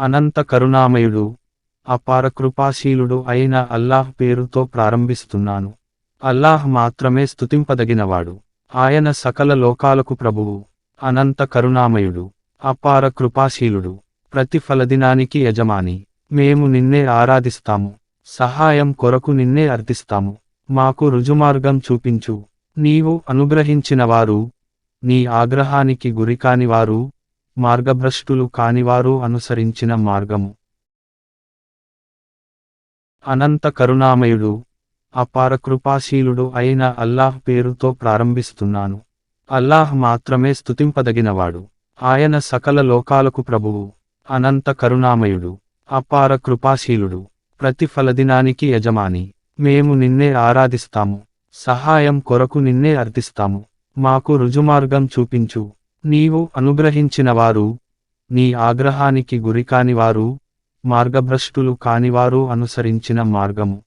అనంత కరుణామయుడు అపార కృపాశీలుడు అయిన అల్లాహ్ పేరుతో ప్రారంభిస్తున్నాను. అల్లాహ్ మాత్రమే స్తుతింపదగినవాడు. ఆయన సకల లోకాలకు ప్రభువు. అనంత కరుణామయుడు అపార కృపాశీలుడు ప్రతిఫలదినానికి యజమాని. మేము నిన్నే ఆరాధిస్తాము, సహాయం కొరకు నిన్నే అర్థిస్తాము. మాకు రుజుమార్గం చూపించు. నీవు అనుగ్రహించినవారు, నీ ఆగ్రహానికి గురికానివారు, మార్గభ్రష్టులు కానివారు అనుసరించిన మార్గము. అనంత కరుణామయుడు అపార కృపాశీలుడు అయిన అల్లాహ్ పేరుతో ప్రారంభిస్తున్నాను. అల్లాహ్ మాత్రమే స్తుతింపదగినవాడు. ఆయన సకల లోకాలకు ప్రభువు. అనంత కరుణామయుడు అపార కృపాశీలుడు ప్రతిఫలదినానికి యజమాని. మేము నిన్నే ఆరాధిస్తాము, సహాయం కొరకు నిన్నే అర్థిస్తాము. మాకు రుజుమార్గం చూపించు. నీవు అనుగ్రహించినవారు, నీ ఆగ్రహానికి గురికానివారు, మార్గభ్రష్టులు కానివారు అనుసరించిన మార్గము.